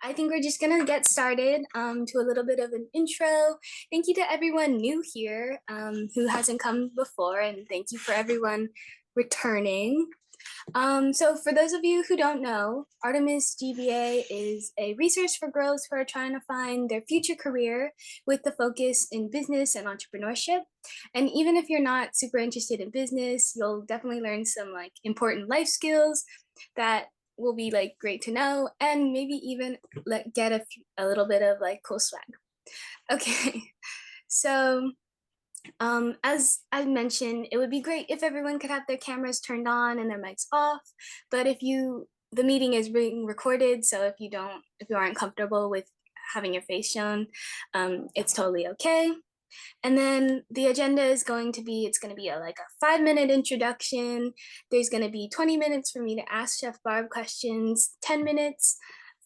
I think we're just gonna get started to a little bit of an intro. Thank you to everyone new here who hasn't come before, and thank you for everyone returning. So for those of you who don't know, Artemis GBA is a resource for girls who are trying to find their future career with the focus in business and entrepreneurship. And even if you're not super interested in business, you'll definitely learn some like important life skills that will be like great to know, and maybe even get a little bit of like cool swag. Okay, so as I mentioned, it would be great if everyone could have their cameras turned on and their mics off. But the meeting is being recorded, so if you aren't comfortable with having your face shown, it's totally okay. And then the agenda is it's going to be like a 5-minute introduction. There's going to be 20 minutes for me to ask Chef Barb questions, 10 minutes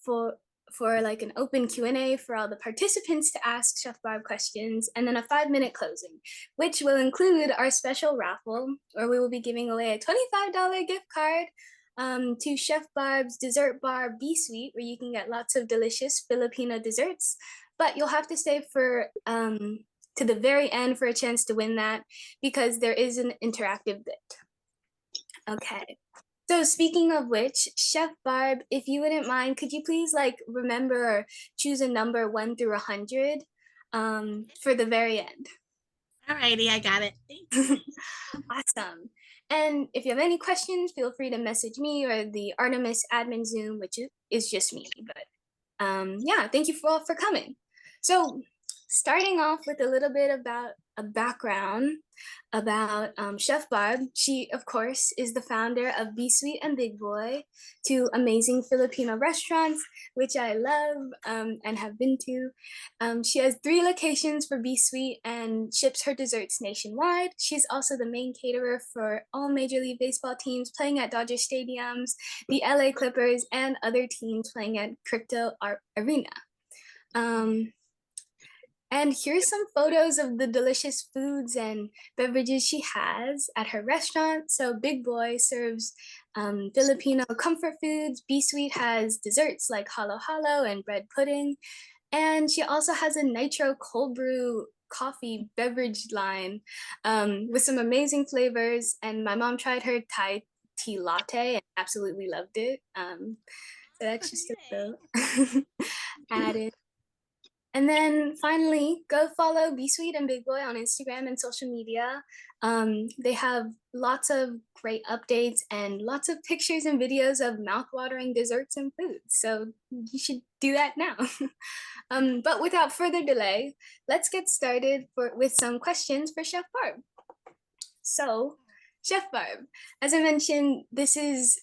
for like an open Q&A for all the participants to ask Chef Barb questions, and then a 5-minute closing, which will include our special raffle, where we will be giving away a $25 gift card to Chef Barb's dessert bar B Suite, where you can get lots of delicious Filipino desserts. But you'll have to stay for to the very end for a chance to win that, because there is an interactive bit. Okay. So speaking of which, Chef Barb, if you wouldn't mind, could you please like remember or choose a number 1 through 100 for the very end? Alrighty, I got it. Thanks. Awesome. And if you have any questions, feel free to message me or the Artemis admin Zoom, which is just me. But yeah, thank you all for coming. So starting off with a little bit about a background about Chef Barb. She, of course, is the founder of B Suite and Big Boy, two amazing Filipino restaurants, which I love and have been to. She has 3 locations for B Suite and ships her desserts nationwide. She's also the main caterer for all Major League Baseball teams playing at Dodger Stadiums, the LA Clippers, and other teams playing at Crypto Arena. And here's some photos of the delicious foods and beverages she has at her restaurant. So Big Boy serves Filipino comfort foods. B Suite has desserts like halo halo and bread pudding. And she also has a nitro cold brew coffee beverage line with some amazing flavors. And my mom tried her Thai tea latte and absolutely loved it. So that's just a little added. And then finally, go follow B Suite and Big Boy on Instagram and social media. They have lots of great updates and lots of pictures and videos of mouth-watering desserts and foods. So you should do that now. But without further delay, let's get started with some questions for Chef Barb. So, Chef Barb, as I mentioned, this is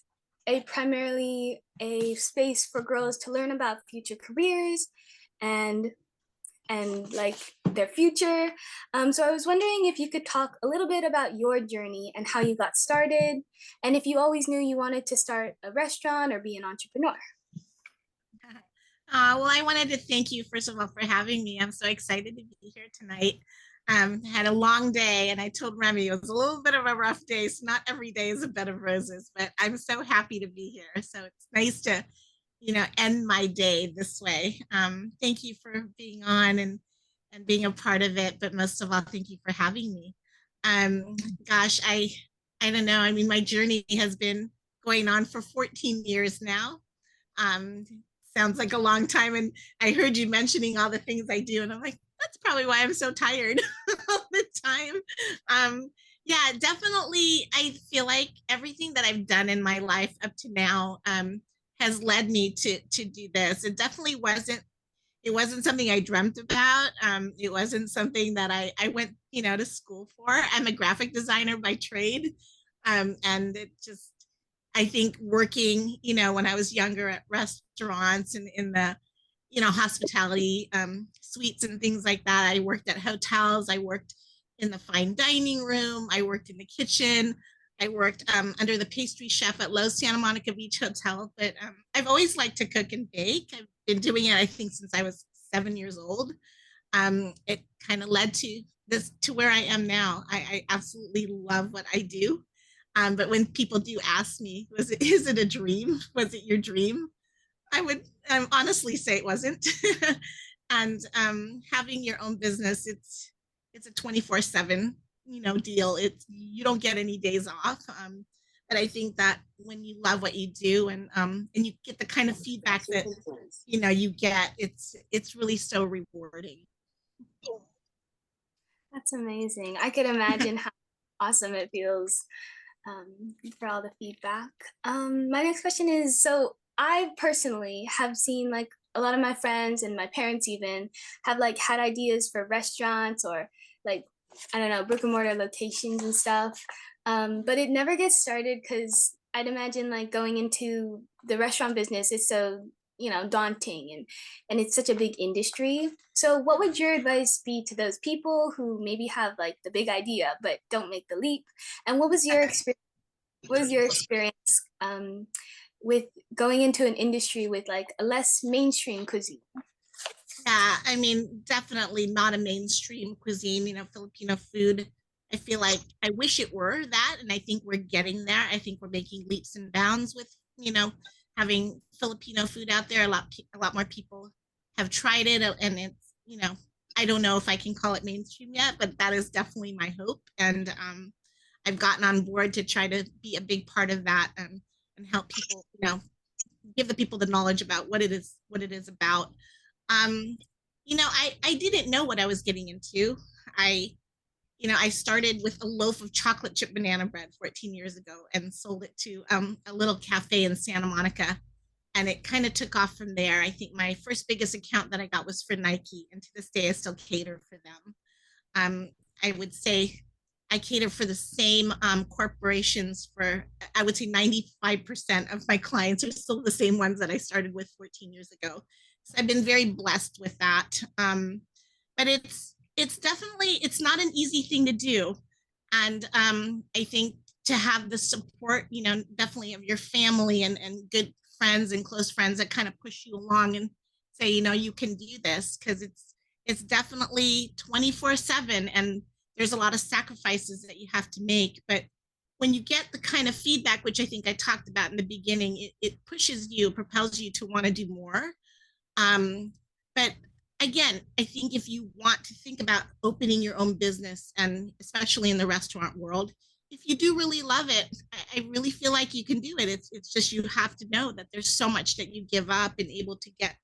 primarily a space for girls to learn about future careers and like their future. So I was wondering if you could talk a little bit about your journey and how you got started, and if you always knew you wanted to start a restaurant or be an entrepreneur. Well, I wanted to thank you, first of all, for having me. I'm so excited to be here tonight. Had a long day, and I told Remy it was a little bit of a rough day, so not every day is a bed of roses, but I'm so happy to be here. So it's nice to end my day this way. Thank you for being on and being a part of it, but most of all, thank you for having me. Gosh, I don't know. I mean, my journey has been going on for 14 years now. Sounds like a long time, and I heard you mentioning all the things I do, and I'm like, that's probably why I'm so tired all the time. Yeah, definitely. I feel like everything that I've done in my life up to now has led me to do this. It definitely wasn't something I dreamt about. It wasn't something that I went to school for. I'm a graphic designer by trade, and it just, I think, working when I was younger at restaurants and in the hospitality suites and things like that. I worked at hotels. I worked in the fine dining room. I worked in the kitchen. I worked under the pastry chef at Los Santa Monica Beach Hotel, but I've always liked to cook and bake. I've been doing it, I think, since I was 7 years old. It kind of led to where I am now. I absolutely love what I do. But when people do ask me, is it a dream? Was it your dream? I would honestly say it wasn't. And having your own business, it's a 24/7, deal. It's you don't get any days off. But I think that when you love what you do and you get the kind of feedback that you get, it's really so rewarding. That's amazing. I could imagine how awesome it feels for all the feedback. My next question is, so I personally have seen like a lot of my friends and my parents even have like had ideas for restaurants or like, I don't know, brick and mortar locations and stuff. But it never gets started because I'd imagine like going into the restaurant business is so, daunting and it's such a big industry. So what would your advice be to those people who maybe have like the big idea but don't make the leap? And what was your experience with going into an industry with like a less mainstream cuisine? Yeah, I mean, definitely not a mainstream cuisine, Filipino food. I feel like I wish it were that, and I think we're getting there. I think we're making leaps and bounds with, having Filipino food out there. A lot more people have tried it, and I don't know if I can call it mainstream yet, but that is definitely my hope. And I've gotten on board to try to be a big part of that and help people, give the people the knowledge about what it is about. um, I didn't know what I was getting into. I started with a loaf of chocolate chip banana bread 14 years ago and sold it to a little cafe in Santa Monica. And it kind of took off from there. I think my first biggest account that I got was for Nike. And to this day, I still cater for them. um, I would say I cater for the same corporations for, I would say 95% of my clients are still the same ones that I started with 14 years ago. So I've been very blessed with that. But it's definitely, it's not an easy thing to do. And I think to have the support, definitely of your family and good friends and close friends that kind of push you along and say, you can do this, because it's definitely 24/7, and there's a lot of sacrifices that you have to make. But when you get the kind of feedback, which I think I talked about in the beginning, it pushes you, propels you to want to do more. But again, I think if you want to think about opening your own business, and especially in the restaurant world, if you do really love it, I really feel like you can do it. It's just you have to know that there's so much that you give up and able to get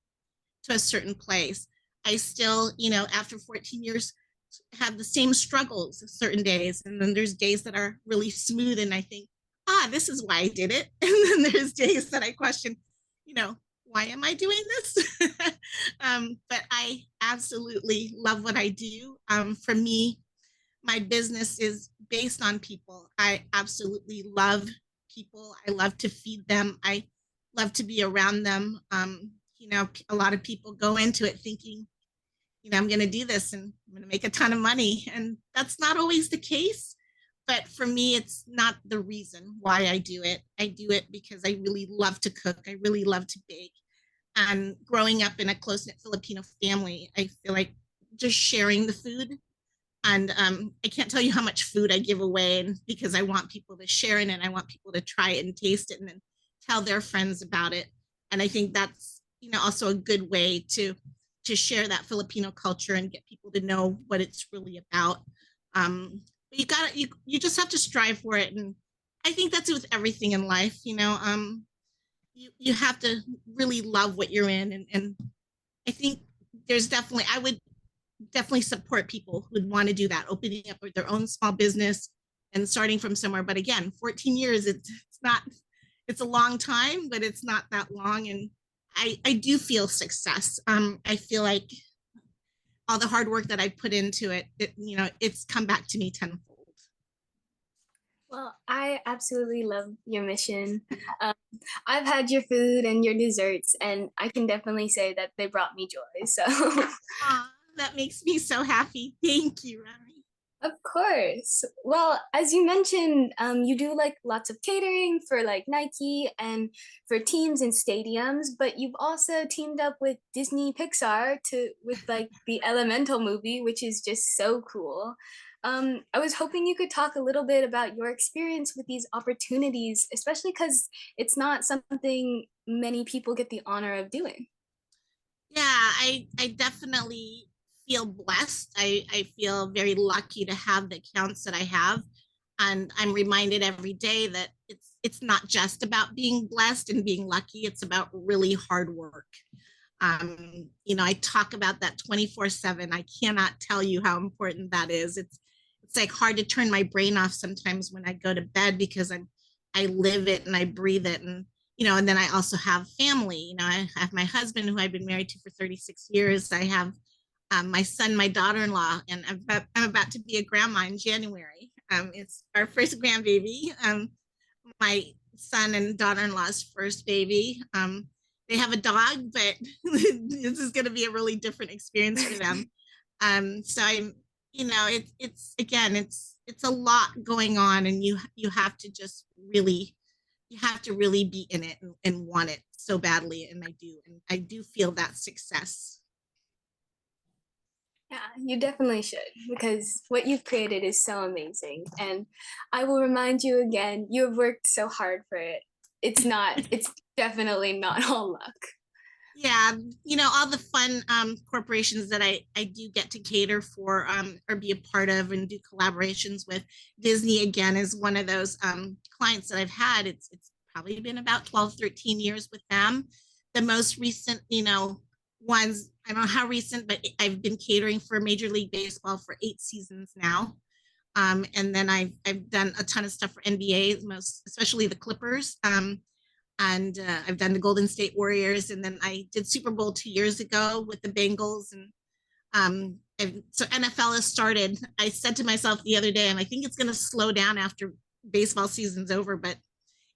to a certain place. I still, after 14 years, have the same struggles certain days. And then there's days that are really smooth. And I think, this is why I did it. And then there's days that I question, you know, why am I doing this? But I absolutely love what I do. For me, my business is based on people. I absolutely love people. I love to feed them. I love to be around them. A lot of people go into it thinking, I'm going to do this and I'm going to make a ton of money. And that's not always the case. But for me, it's not the reason why I do it. I do it because I really love to cook. I really love to bake. And growing up in a close knit Filipino family, I feel like just sharing the food. And I can't tell you how much food I give away, and because I want people to share it and I want people to try it and taste it and then tell their friends about it. And I think that's also a good way to share that Filipino culture and get people to know what it's really about. But you just have to strive for it, and I think that's with everything in life. You have to really love what you're in, and I think I would definitely support people who would want to do that, opening up their own small business and starting from somewhere. But again, 14 years, it's not, it's a long time, but it's not that long. And I do feel success. I feel like all the hard work that I put into it's come back to me tenfold. Well, I absolutely love your mission. Um, I've had your food and your desserts, and I can definitely say that they brought me joy. So, Aw, that makes me so happy. Thank you, Rami. of course. Well, as you mentioned, you do like lots of catering for like Nike and for teams and stadiums, but you've also teamed up with Disney Pixar to with like the Elemental movie, which is just so cool. I was hoping you could talk a little bit about your experience with these opportunities, especially because it's not something many people get the honor of doing. Yeah, I definitely feel blessed. I feel very lucky to have the accounts that I have. And I'm reminded every day that it's not just about being blessed and being lucky, it's about really hard work. I talk about that 24/7. I cannot tell you how important that is. It's like hard to turn my brain off sometimes when I go to bed because I live it and I breathe it. And then I also have family. I have my husband who I've been married to for 36 years. I have my son, my daughter-in-law, and I'm about to be a grandma in January. It's our first grandbaby. My son and daughter-in-law's first baby. They have a dog, but this is going to be a really different experience for them. So I'm, it's again, it's a lot going on, and you have to just really, you have to really be in it and want it so badly, and I do feel that success. Yeah, you definitely should because what you've created is so amazing. And I will remind you again, you have worked so hard for it. It's definitely not all luck. Yeah, all the fun corporations that I do get to cater for or be a part of and do collaborations with. Disney again is one of those clients that I've had. It's probably been about 12, 13 years with them. The most recent, ones, I don't know how recent, but I've been catering for Major League Baseball for 8 seasons now. And then I've done a ton of stuff for NBA, most especially the Clippers. And I've done the Golden State Warriors, and then I did Super Bowl 2 years ago with the Bengals, and so NFL has started. I said to myself the other day, and I think it's going to slow down after baseball season's over, but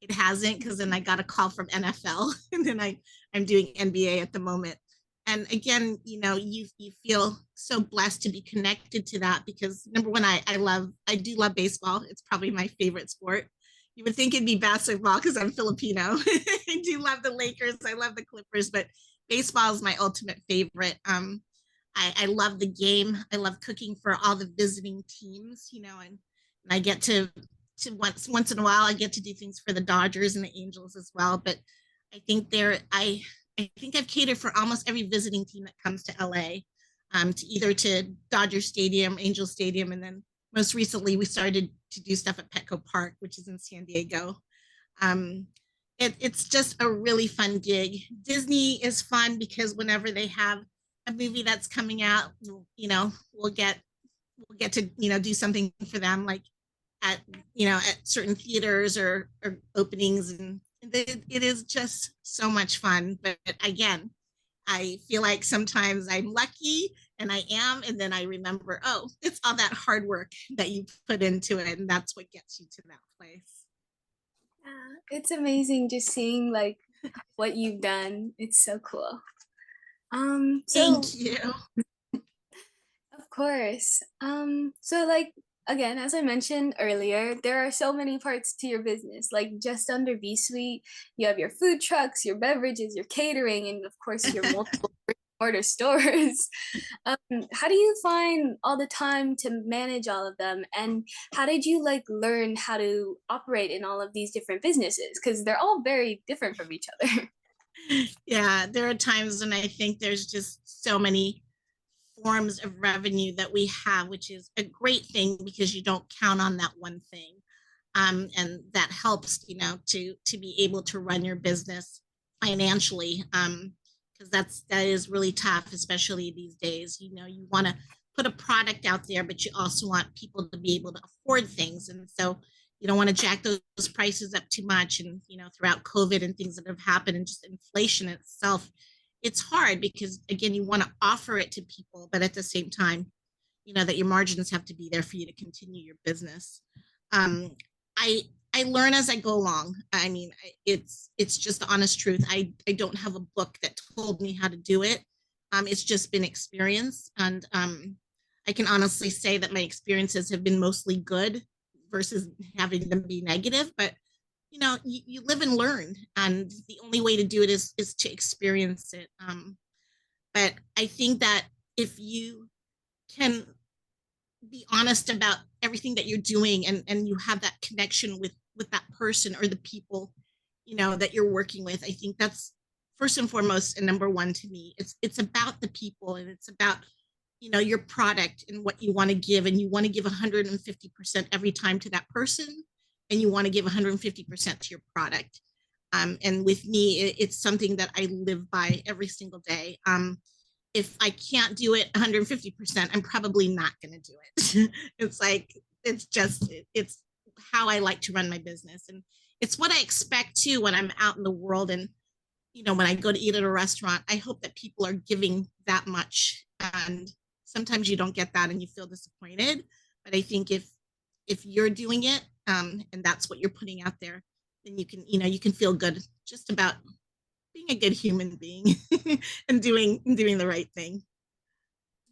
it hasn't because then I got a call from NFL, and then I'm doing NBA at the moment. And again, you feel so blessed to be connected to that because number one, I do love baseball. It's probably my favorite sport. You would think it'd be basketball because I'm Filipino. I do love the Lakers. I love the Clippers, but baseball is my ultimate favorite. I love the game. I love cooking for all the visiting teams, and I get to once in a while I get to do things for the Dodgers and the Angels as well. But I think I think I've catered for almost every visiting team that comes to LA, to either to Dodger Stadium, Angel Stadium, and then most recently we started to do stuff at Petco Park, which is in San Diego. Um, it's just a really fun gig. Disney is fun because whenever they have a movie that's coming out, we'll get to do something for them, like at at certain theaters or openings, and it is just so much fun. But again, I feel like sometimes I'm lucky and I am, and then I remember, oh, it's all that hard work that you put into it, and that's what gets you to that place. Yeah, it's amazing just seeing like what you've done. It's so cool. So Thank you. of course. So like again, as I mentioned earlier, there are so many parts to your business. Like just under B Suite, you have your food trucks, your beverages, your catering, and of course your multiple order stores. How do you find all the time to manage all of them? And how did you like learn how to operate in all of these different businesses? Because they're all very different from each other. Yeah, there are times when I think there's just so many forms of revenue that we have, which is a great thing because you don't count on that one thing. And that helps, to be able to run your business financially. Because that is really tough, especially these days. You want to put a product out there, but you also want people to be able to afford things. And so you don't want to jack those prices up too much. And, throughout COVID and things that have happened and just inflation itself, it's hard because, again, you want to offer it to people, but at the same time, that your margins have to be there for you to continue your business. Um, I I learn as I go along. I mean, it's just the honest truth. I don't have a book that told me how to do it. It's just been experience, and I can honestly say that my experiences have been mostly good versus having them be negative. But you live and learn, and the only way to do it is to experience it. But I think that if you can be honest about everything that you're doing, and you have that connection with that person or the people, that you're working with. I think that's first and foremost and number one to me. It's about the people, and it's about your product and what you want to give, and you want to give 150% every time to that person, and you want to give 150% to your product. And with me, it's something that I live by every single day. If I can't do it 150%, I'm probably not going to do it. It's like, it's how I like to run my business. And it's what I expect too when I'm out in the world. And, when I go to eat at a restaurant, I hope that people are giving that much. And sometimes you don't get that and you feel disappointed. But I think if you're doing it, and that's what you're putting out there, then you can feel good just about being a good human being and doing the right thing.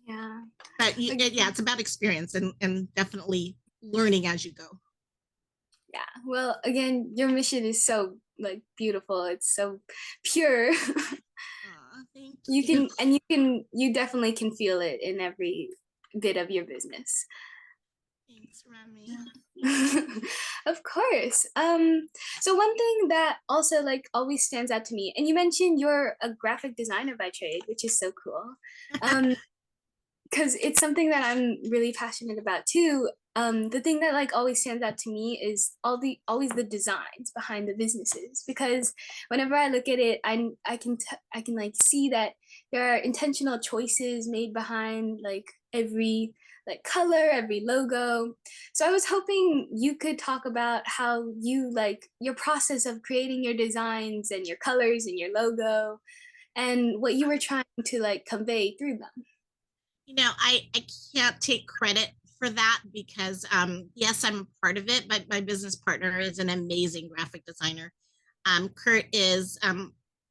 Yeah. But yeah, it's about experience and definitely learning as you go. Yeah. Well, again, your mission is so like beautiful. It's so pure. Aw, thank You you. can you definitely can feel it in every bit of your business. Thanks, Remy. Of course. So one thing that also like always stands out to me, and you mentioned you're a graphic designer by trade, which is so cool. Um, because it's something that I'm really passionate about too. The thing that like always stands out to me is always the designs behind the businesses, because whenever I look at it, I can like see that there are intentional choices made behind like every like color, every logo. So I was hoping you could talk about how you like your process of creating your designs and your colors and your logo and what you were trying to like convey through them. I can't take credit for that because yes, I'm a part of it, but my business partner is an amazing graphic designer. Kurt is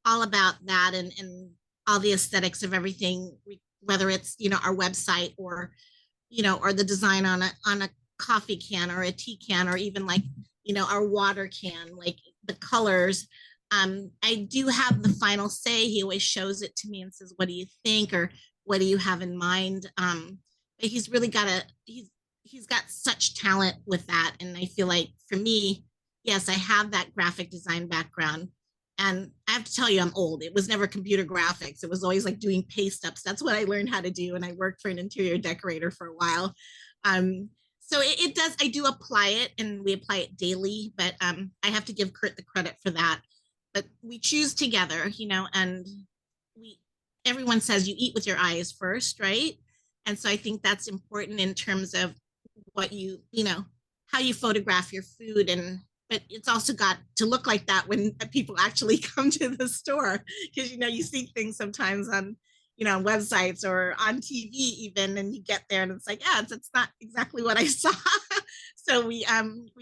all about that, and all the aesthetics of everything, whether it's our website, or the design on a coffee can or a tea can, or even like our water can, like the colors. I do have the final say. He always shows it to me and says, what do you think, or what do you have in mind? But he's really he's got such talent with that. And I feel like for me, yes, I have that graphic design background. And I have to tell you, I'm old. It was never computer graphics. It was always like doing paste ups. That's what I learned how to do. And I worked for an interior decorator for a while. Um, so it does, I do apply it, and we apply it daily, but I have to give Kurt the credit for that. But we choose together, and we, everyone says you eat with your eyes first, right? And so I think that's important in terms of what how you photograph your food. And but it's also got to look like that when people actually come to the store, because you see things sometimes on websites or on TV even, and you get there and it's like, yeah, it's not exactly what I saw. So we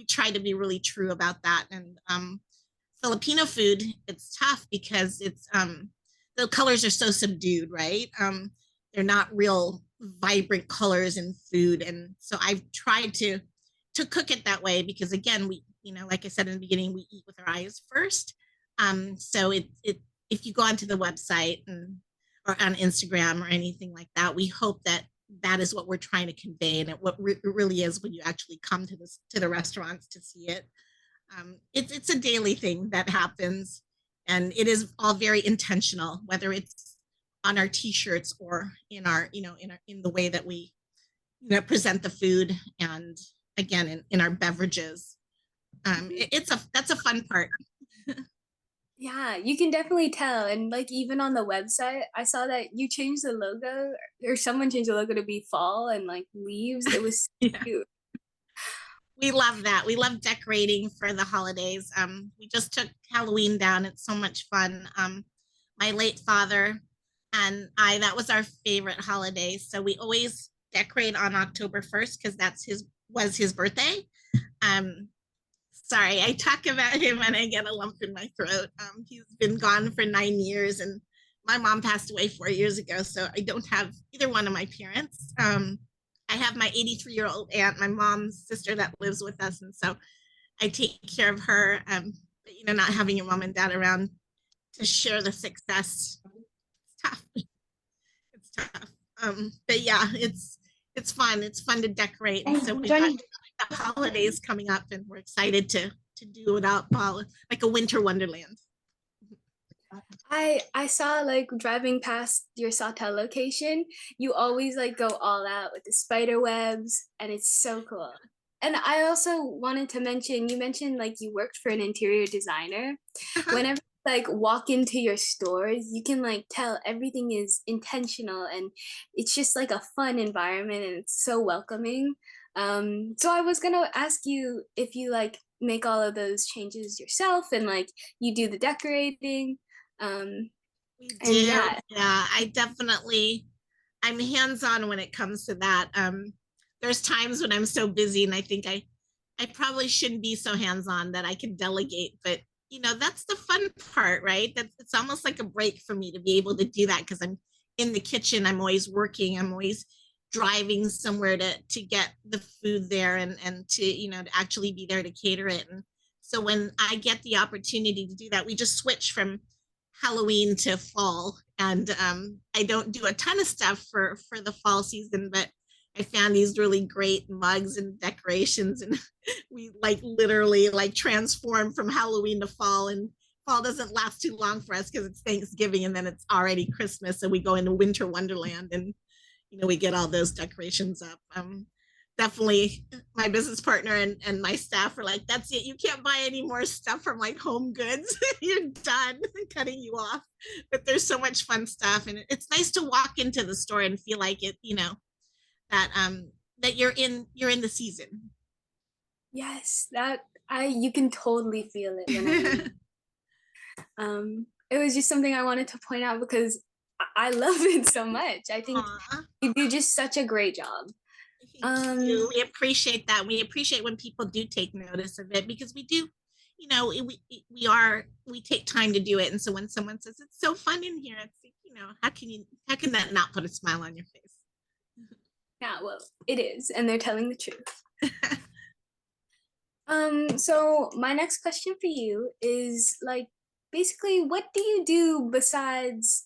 try to be really true about that. And Filipino food, it's tough because the colors are so subdued, right? They're not real vibrant colors in food, and so I've tried to cook it that way because again, we like I said in the beginning, we eat with our eyes first. So it if you go onto the website or on Instagram or anything like that, we hope that that is what we're trying to convey, and it really is when you actually come to the restaurants to see it. It's a daily thing that happens, and it is all very intentional, whether it's on our t-shirts or in our in the way that we present the food, and again in our beverages. That's a fun part. Yeah, you can definitely tell. And like even on the website, I saw that you changed the logo, or someone changed the logo to be fall and like leaves. It was so Yeah, cute. we love that. We love decorating for the holidays. We just took Halloween down. It's so much fun. My late father and I, that was our favorite holiday. So we always decorate on October 1st because was his birthday. Um, Sorry, I talk about him and I get a lump in my throat. He's been gone for 9 years, and my mom passed away 4 years ago, so I don't have either one of my parents. I have my 83-year-old aunt, my mom's sister, that lives with us, and so I take care of her. But, not having your mom and dad around to share the success, it's tough. It's tough. But yeah, it's fun. It's fun to decorate. And so And we've got joining. the holidays coming up and we're excited to do it out like a winter wonderland. I saw like driving past your Sawtell location, you always like go all out with the spider webs and it's so cool. And I also wanted to mention, you mentioned like you worked for an interior designer. Whenever you, like walk into your stores, you can like tell everything is intentional and it's just like a fun environment and it's so welcoming. So I was gonna ask you if you like make all of those changes yourself and like you do the decorating. Um, We and do. yeah, Yeah, I'm hands-on when it comes to that. There's times when I'm so busy and I think I probably shouldn't be so hands-on that I can delegate, but that's the fun part, right? That's it's almost like a break for me to be able to do that because I'm in the kitchen, I'm always working, I'm always driving somewhere to get the food there and to actually be there to cater it. And so when I get the opportunity to do that, we just switch from Halloween to fall. And I don't do a ton of stuff for the fall season, but I found these really great mugs and decorations, and we like literally like transform from Halloween to fall. And fall doesn't last too long for us because it's Thanksgiving and then it's already Christmas, and we go into winter wonderland and we get all those decorations up. Definitely my business partner and my staff are like, that's it. You can't buy any more stuff from like Home Goods. You're done. Cutting you off. But there's so much fun stuff. And it's nice to walk into the store and feel like it, that you're in the season. yes, that I you can totally feel it whenever you. It was just something I wanted to point out because I love it so much. I think Aw, you do just such a great job. thank Um, you. We appreciate that. We appreciate when people do take notice of it because we do, we take time to do it. And so when someone says it's so fun in here, it's like, how can that not put a smile on your face? yeah, well, it is, and they're telling the truth. So my next question for you is like basically what do you do besides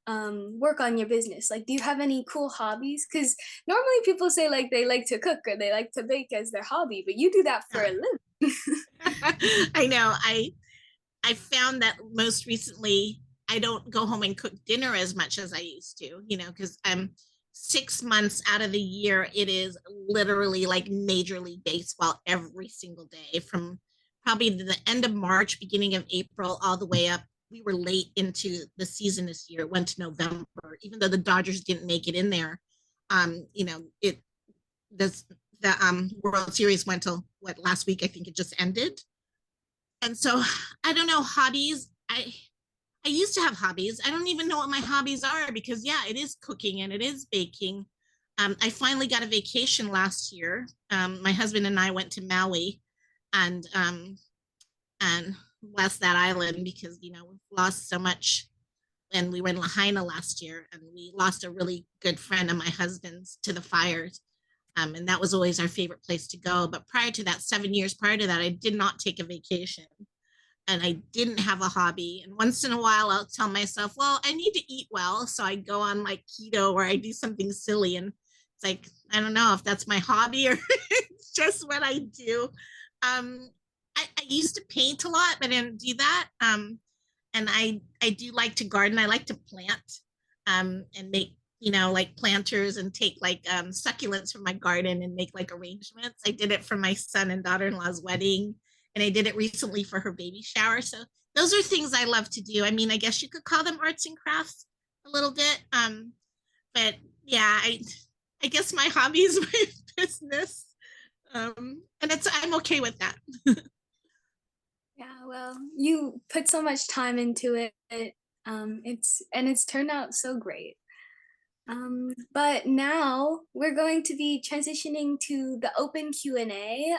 work on your business? Like do you have any cool hobbies? Because normally people say like they like to cook or they like to bake as their hobby, but you do that for Yeah. a living. I know. I found that most recently I don't go home and cook dinner as much as I used to, because I'm 6 months out of the year, it is literally like Major League Baseball every single day from probably the end of March, beginning of April, all the way up. We were late into the season this year. It went to November, even though the Dodgers didn't make it in there. It this the World Series went till what last week? I think it just ended. And so I don't know, hobbies. I used to have hobbies. I don't even know what my hobbies are because yeah, it is cooking and it is baking. I finally got a vacation last year. My husband and I went to Maui and bless that island because we've lost so much. And we were in Lahaina last year and we lost a really good friend of my husband's to the fires. And that was always our favorite place to go. But prior to that, 7 years prior to that, I did not take a vacation and I didn't have a hobby. And once in a while, I'll tell myself, well, I need to eat well. So I go on like keto or I do something silly. And it's like, I don't know if that's my hobby or it's just what I do. Um, I used to paint a lot, but I didn't do that. And I do like to garden. I like to plant and make like planters and take like succulents from my garden and make like arrangements. I did it for my son and daughter-in-law's wedding, and I did it recently for her baby shower. So those are things I love to do. I mean, I guess you could call them arts and crafts a little bit. But yeah, I guess my hobby is my business. And I'm okay with that. Yeah, well, you put so much time into it. It's turned out so great. But now we're going to be transitioning to the open Q&A,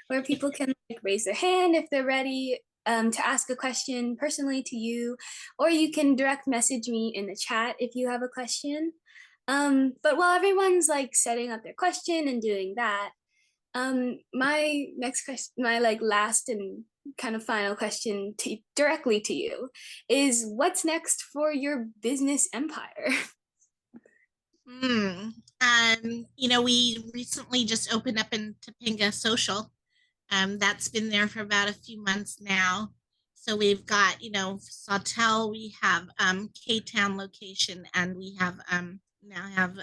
where people can like raise their hand if they're ready to ask a question personally to you, or you can direct message me in the chat if you have a question. But while everyone's like setting up their question and doing that, my next question, my like last and kind of final question directly to you is what's next for your business empire? Hmm. We recently just opened up in Topanga Social. That's been there for about a few months now. So we've got, Sawtell, we have K-Town location, and we have now have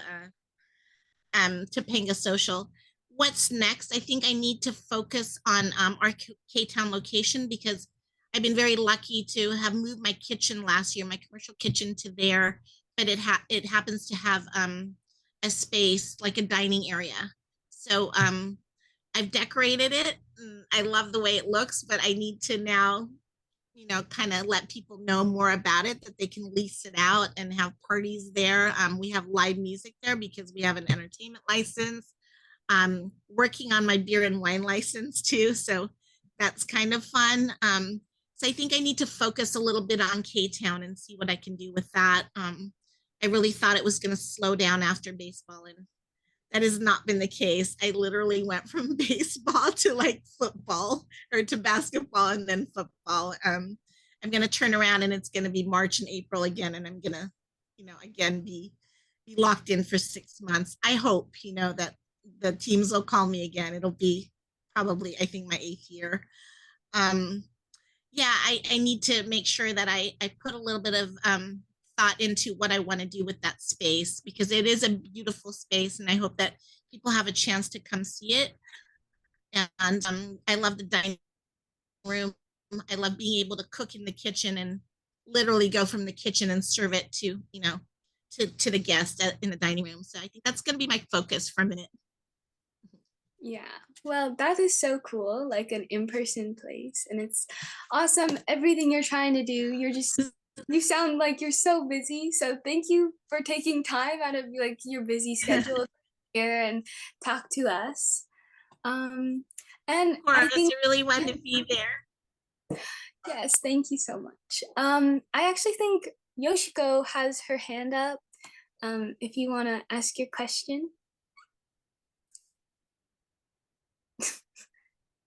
Topanga Social. What's next? I think I need to focus on our K-Town location because I've been very lucky to have moved my kitchen last year, my commercial kitchen to there, but it happens to have a space like a dining area. So I've decorated it. I love the way it looks, but I need to now, kind of let people know more about it, that they can lease it out and have parties there. We have live music there because we have an entertainment license. Working on my beer and wine license too, so that's kind of fun. So I think I need to focus a little bit on K-Town and see what I can do with that. I really thought it was going to slow down after baseball, and that has not been the case. I literally went from baseball to like football or to basketball and then football. I'm going to turn around and it's going to be March and April again. And I'm going to, again, be locked in for 6 months. I hope, that the teams will call me again. It'll be probably, I think, my 8th year. Yeah, I need to make sure that I put a little bit of thought into what I want to do with that space because it is a beautiful space and I hope that people have a chance to come see it. And I love the dining room. I love being able to cook in the kitchen and literally go from the kitchen and serve it to, to the guest in the dining room. So I think that's going to be my focus for a minute. Yeah, well, that is so cool, like an in-person place. And it's awesome. Everything you're trying to do, you sound like you're so busy. So thank you for taking time out of like your busy schedule here and talk to us. And Of I course, think, it's really fun to be there. yes, thank you so much. I actually think Yoshiko has her hand up. If you want to ask your question.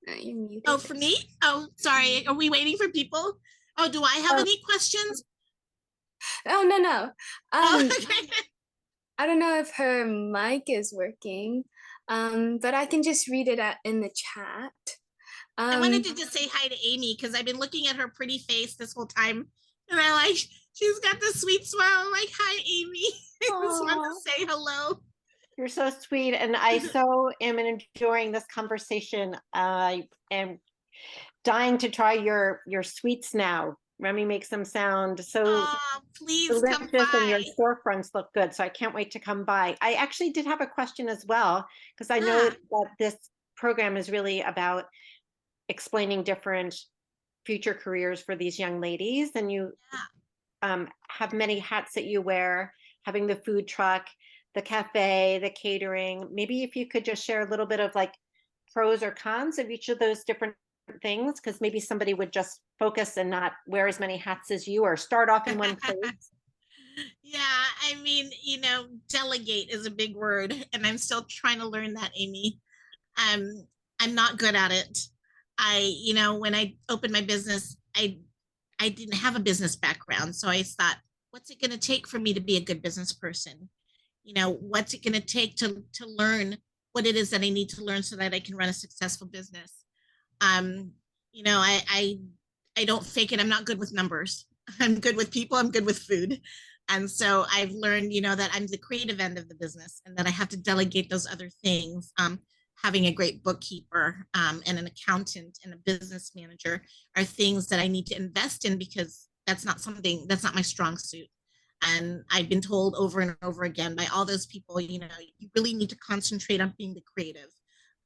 You're muted. Oh, for me? Oh, sorry. Are we waiting for people? Oh, do I have any questions? Oh, no. Okay. I don't know if her mic is working, but I can just read it in the chat. I wanted to just say hi to Amy because I've been looking at her pretty face this whole time. And I like, she's got this sweet smile. I'm like, hi, Amy. I just want to say hello. You're so sweet. And I so am enjoying this conversation. I am dying to try your sweets now. Remy makes them sound so please come delicious and your by. storefronts look good. So I can't wait to come by. I actually did have a question as well, because I know that this program is really about explaining different future careers for these young ladies. And you have many hats that you wear, having the food truck, the cafe, the catering. Maybe if you could just share a little bit of like pros or cons of each of those different things, because maybe somebody would just focus and not wear as many hats as you or start off in one place. Yeah, I mean, delegate is a big word, and I'm still trying to learn that, Amy. I'm not good at it. When I opened my business, I didn't have a business background, so I thought, what's it going to take for me to be a good business person? What's it going to take to learn what it is that I need to learn so that I can run a successful business? I don't fake it. I'm not good with numbers. I'm good with people. I'm good with food. And so I've learned, that I'm the creative end of the business and that I have to delegate those other things. Having a great bookkeeper and an accountant and a business manager are things that I need to invest in because that's not my strong suit. And I've been told over and over again by all those people, you really need to concentrate on being the creative.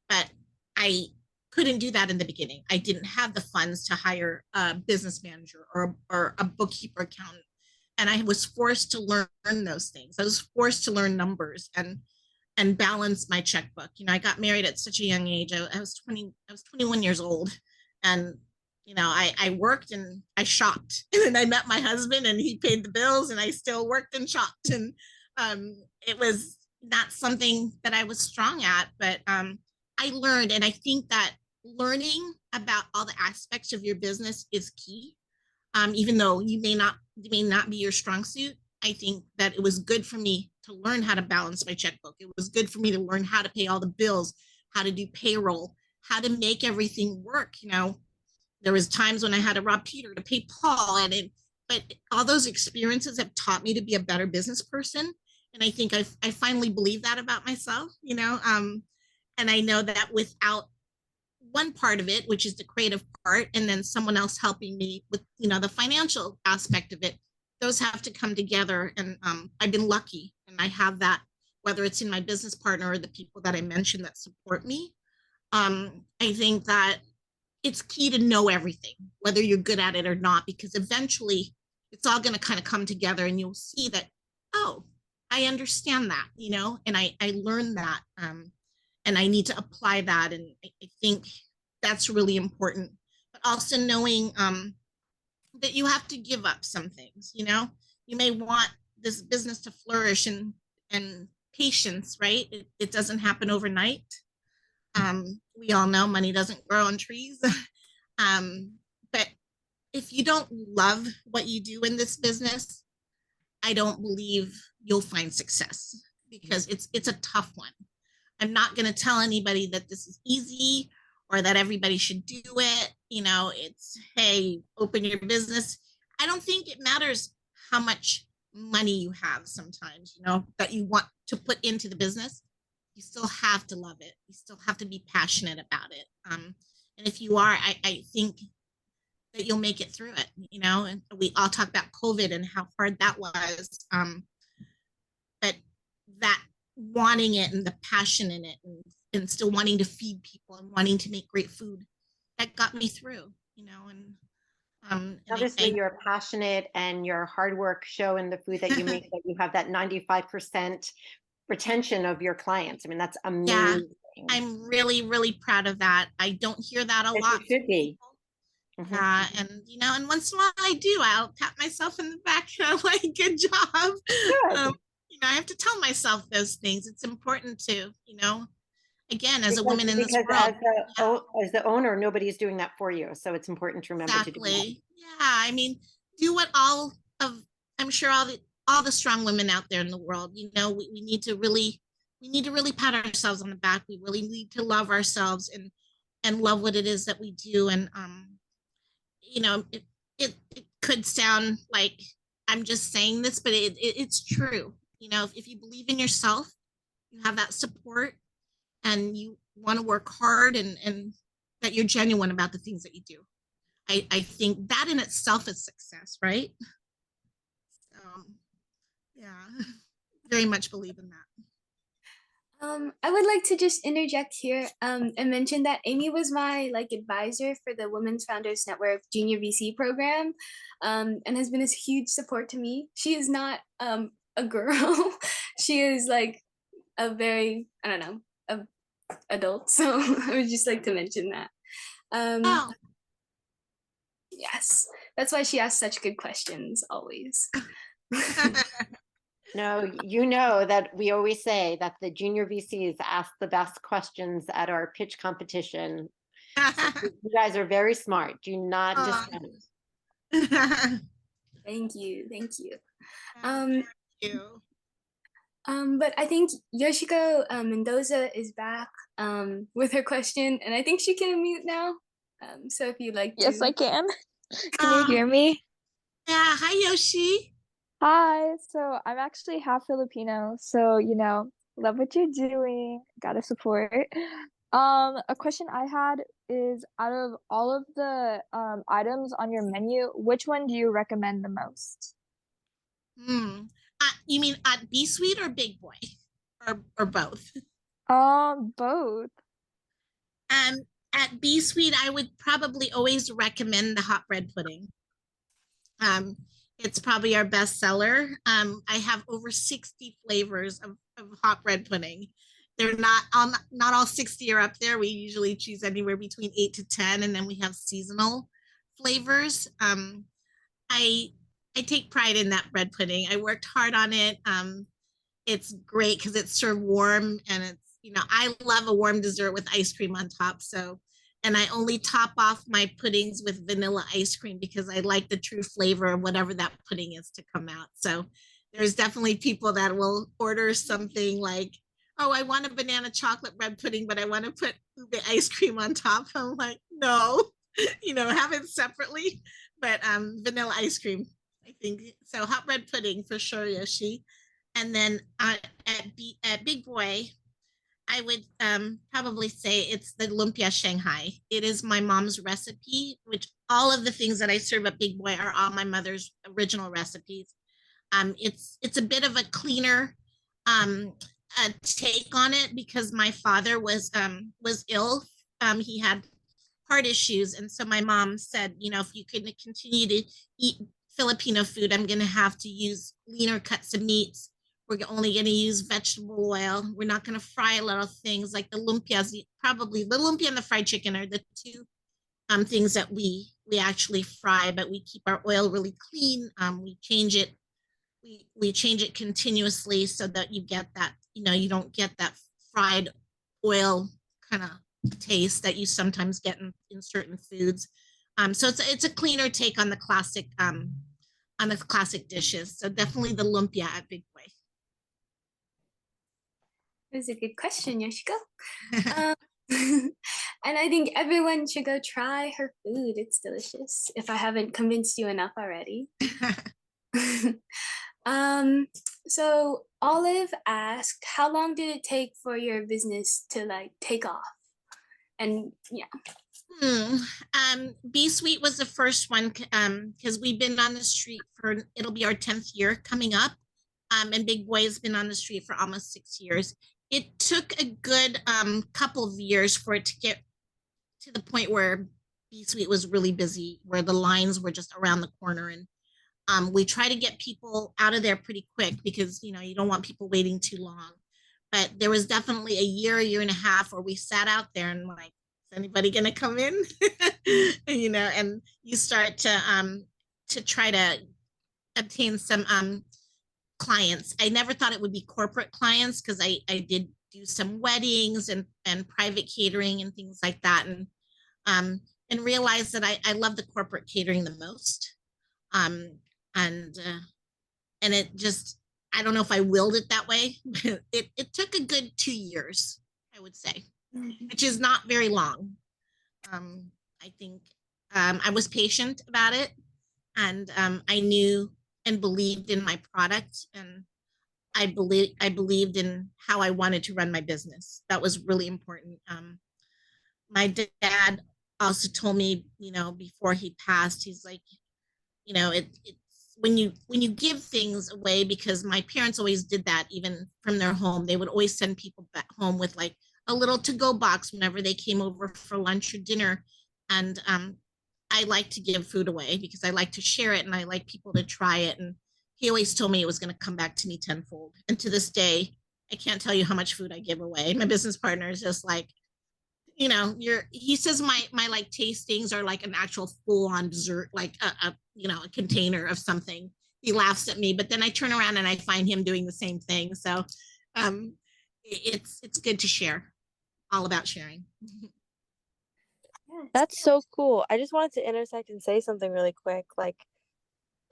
But I couldn't do that in the beginning. I didn't have the funds to hire a business manager or a bookkeeper accountant. And I was forced to learn those things. I was forced to learn numbers and balance my checkbook. I got married at such a young age. I was 21 years old. And I worked and I shopped. And then I met my husband and he paid the bills and I still worked and shopped. And it was not something that I was strong at, but I learned. And I think that learning about all the aspects of your business is key. Even though you may not be your strong suit, I think that it was good for me to learn how to balance my checkbook. It was good for me to learn how to pay all the bills, how to do payroll, how to make everything work. There was times when I had to rob Peter to pay Paul, but all those experiences have taught me to be a better business person. And I think I finally believe that about myself, and I know that without one part of it, which is the creative part, and then someone else helping me with, the financial aspect of it, those have to come together. And I've been lucky, and I have that, whether it's in my business partner or the people that I mentioned that support me. I think that it's key to know everything, whether you're good at it or not, because eventually it's all going to kind of come together and you'll see that, oh, I understand that, and I learned that. And I need to apply that. And I think that's really important. But also knowing that you have to give up some things, you may want this business to flourish, and patience, right? It doesn't happen overnight. We all know money doesn't grow on trees. But if you don't love what you do in this business, I don't believe you'll find success, because it's a tough one. I'm not going to tell anybody that this is easy or that everybody should do it. It's, hey, open your business. I don't think it matters how much money you have sometimes, that you want to put into the business. You still have to love it. You still have to be passionate about it. And if you are, I think that you'll make it through it, and we all talk about COVID and how hard that was. But that wanting it and the passion in it, and still wanting to feed people and wanting to make great food, that got me through, and Obviously, you're passionate, and your hard work show in the food that you make, that you have that 95% retention of your clients. I mean, that's amazing. Yeah, I'm really, really proud of that. I don't hear that a lot. It should be. Yeah, and and once in a while I do. I'll pat myself in the back and I'm like, good job. Good. I have to tell myself those things. It's important to, again, as a Because, woman in this because world. as the owner, nobody's doing that for you. So it's important to remember to do that. Exactly. Yeah, I mean, do what I'm sure all the strong women out there in the world, we need to really pat ourselves on the back. We really need to love ourselves, and love what it is that we do. And it could sound like I'm just saying this, but it's true. If you believe in yourself, you have that support, and you want to work hard, and that you're genuine about the things that you do. I think that in itself is success, right? Yeah, very much believe in that. I would like to just interject here and mention that Amy was my advisor for the Women's Founders Network Junior VC program, and has been a huge support to me. She is not a girl. She is a very, I don't know, adult. So I would just like to mention that. Oh, Yes, that's why she asks such good questions always. No, you know that we always say that the junior VCs ask the best questions at our pitch competition. So you guys are very smart. Do not discount it. Thank you. Thank you. But I think Yoshiko Mendoza is back with her question, and I think she can unmute now. So if you'd like to. Yes, I can. Can you hear me? Yeah, hi Yoshi. Hi, so I'm actually half Filipino, so love what you're doing, gotta support. A question I had is, out of all of the items on your menu, which one do you recommend the most? You mean at B Suite or Big Boy, or both? Both. At B Suite, I would probably always recommend the hot bread pudding. It's probably our best seller. I have over 60 flavors of hot bread pudding. They're not all 60 are up there. We usually choose anywhere between 8 to 10, and then we have seasonal flavors. I take pride in that bread pudding. I worked hard on it. It's great because it's served warm, and it's, I love a warm dessert with ice cream on top. So, and I only top off my puddings with vanilla ice cream because I like the true flavor of whatever that pudding is to come out. So there's definitely people that will order something like, oh, I want a banana chocolate bread pudding, but I want to put ube ice cream on top. I'm like, no, have it separately. But vanilla ice cream, I think. So hot bread pudding for sure, Yoshi. And then at Big Boy, I would probably say it's the lumpia Shanghai. It is my mom's recipe, which all of the things that I serve at Big Boy are all my mother's original recipes. It's a bit of a cleaner um, take on it because my father was ill. He had heart issues, and so my mom said, if you can continue to eat Filipino food, I'm going to have to use leaner cuts of meats. We're only going to use vegetable oil. We're not going to fry a lot of things like the lumpias. Probably the lumpia and the fried chicken are the two things that we actually fry, but we keep our oil really clean. We change it. We change it continuously so that you get that, you don't get that fried oil kind of taste that you sometimes get in certain foods. So it's a cleaner take on the classic dishes. So definitely the lumpia at Big Boy. It was a good question, Yoshiko. And I think everyone should go try her food. It's delicious, if I haven't convinced you enough already. So Olive asked, how long did it take for your business to take off? And B Sweet was the first one because we've been on the street it'll be our 10th year coming up. And Big Boy has been on the street for almost 6 years. It took a good couple of years for it to get to the point where B Sweet was really busy, where the lines were just around the corner. And we try to get people out of there pretty quick because, you don't want people waiting too long. But there was definitely a year and a half where we sat out there and like, is anybody going to come in? And you start to try to obtain some clients. I never thought it would be corporate clients because I did do some weddings and private catering and things like that. And realized that I love the corporate catering the most. And it just, I don't know if I willed it that way, but it took a good 2 years, I would say, which is not very long. I think I was patient about it, and I knew and believed in my product, and I believed in how I wanted to run my business. That was really important. My dad also told me, before he passed, he's like, it's when you give things away, because my parents always did that, even from their home, they would always send people back home with like a little to-go box whenever they came over for lunch or dinner. And I like to give food away because I like to share it and I like people to try it. And he always told me it was going to come back to me tenfold. And to this day, I can't tell you how much food I give away. My business partner is just like, he says my like tastings are like an actual full-on dessert, like a container of something. He laughs at me, but then I turn around and I find him doing the same thing. So it's good to share. All about sharing. That's so cool. I just wanted to intersect and say something really quick. Like,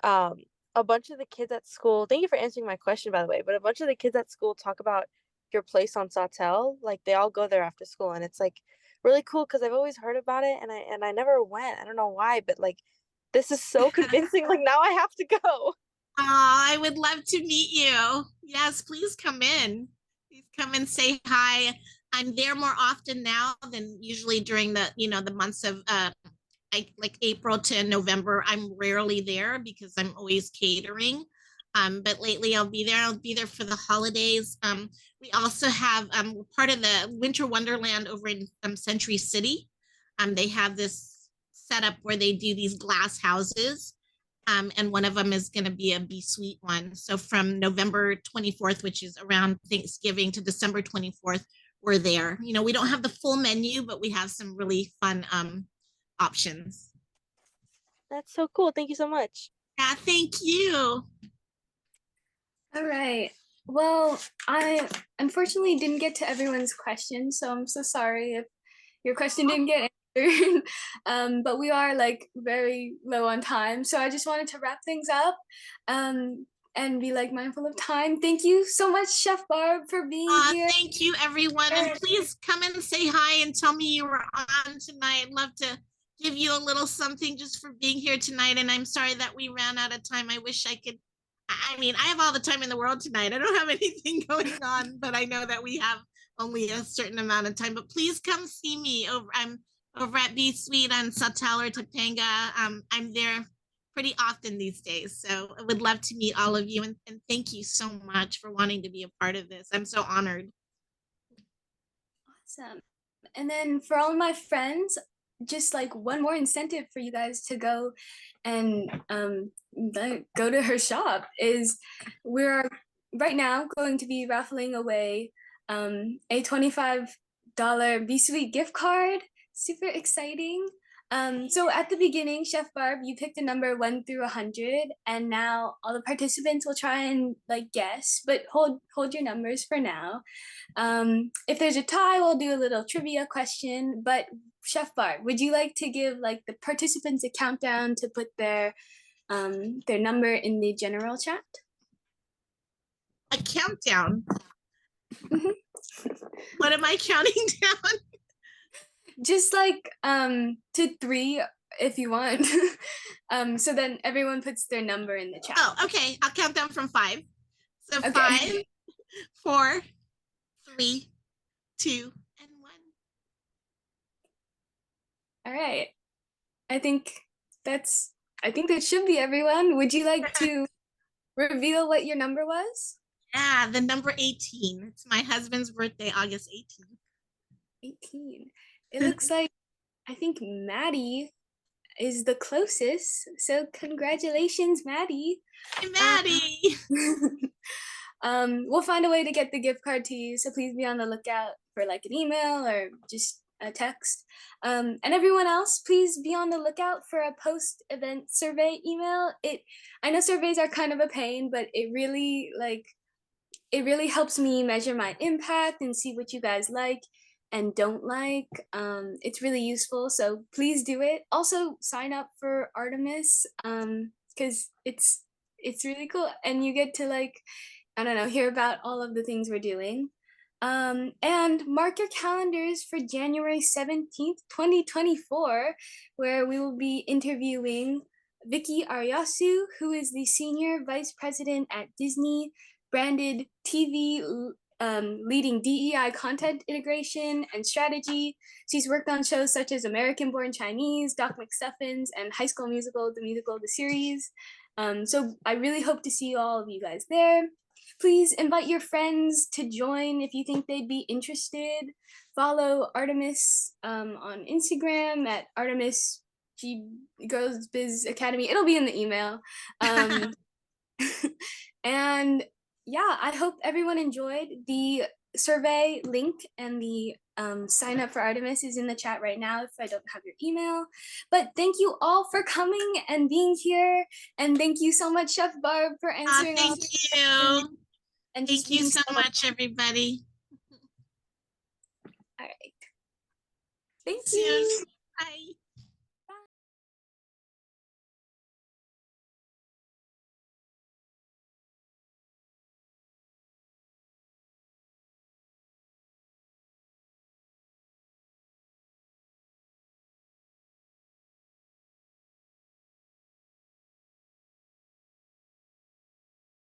a bunch of the kids at school, thank you for answering my question, by the way, but a bunch of the kids at school talk about your place on Sawtell. Like, they all go there after school, and it's like really cool because I've always heard about it and I never went. I don't know why, but like, this is so convincing. Like, now I have to go. Oh, I would love to meet you. Yes, please come in. Please come and say hi. I'm there more often now than usually during the months of like April to November. I'm rarely there because I'm always catering. But lately I'll be there. I'll be there for the holidays. We also have part of the Winter Wonderland over in Century City. They have this setup where they do these glass houses. And one of them is going to be a B Suite one. So from November 24th, which is around Thanksgiving, to December 24th, we're there. We don't have the full menu, but we have some really fun options. That's so cool. Thank you so much. Yeah, thank you. All right. Well, I unfortunately didn't get to everyone's questions, so I'm so sorry if your question didn't get answered. But we are like very low on time, so I just wanted to wrap things up. and be like mindful of time. Thank you so much, Chef Barb, for being here. Thank you, everyone. And please come and say hi and tell me you were on tonight. I'd love to give you a little something just for being here tonight. And I'm sorry that we ran out of time. I wish I could. I mean, I have all the time in the world tonight. I don't have anything going on, but I know that we have only a certain amount of time. But please come see me over. I'm over at B Suite on Sawtelle or Topanga. I'm there pretty often these days. So I would love to meet all of you. And thank you so much for wanting to be a part of this. I'm so honored. Awesome. And then for all of my friends, just like one more incentive for you guys to go and go to her shop is we're right now going to be raffling away a $25 B Suite gift card. Super exciting. So at the beginning, Chef Barb, you picked a number 1 through 100, and now all the participants will try and like guess, but hold your numbers for now. If there's a tie, we'll do a little trivia question. But Chef Barb, would you like to give like the participants a countdown to put their number in the general chat? A countdown. Mhm. What am I counting down? Just like to 3 if you want. So then everyone puts their number in the chat. Oh, okay. I'll count down from 5. So Okay. 5, 4, 3, 2, and 1. All right. I think that should be everyone. Would you like to reveal what your number was? Yeah, the number 18. It's my husband's birthday, August 18th. 18. It looks like I think Maddie is the closest. So congratulations, Maddie. Hey, Maddie. We'll find a way to get the gift card to you. So please be on the lookout for like an email or just a text. And everyone else, please be on the lookout for a post-event survey email. I know surveys are kind of a pain, but it really helps me measure my impact and see what you guys like and don't like. It's really useful, so please do it. Also sign up for Artemis because it's really cool and you get to like, I don't know, hear about all of the things we're doing. And mark your calendars for January 17th, 2024, where we will be interviewing Vicky Ariasu, who is the Senior Vice President at Disney, branded TV, leading DEI content integration and strategy. She's worked on shows such as American Born Chinese, Doc McStuffins, and High School Musical, the musical, the series. So I really hope to see all of you guys there. Please invite your friends to join if you think they'd be interested. Follow Artemis on Instagram at Artemis G Girls Biz Academy. It'll be in the email. And yeah, I hope everyone enjoyed. The survey link and the sign up for Artemis is in the chat right now if I don't have your email. But thank you all for coming and being here. And thank you so much, Chef Barb, for answering all the questions. Thank you so much, everybody.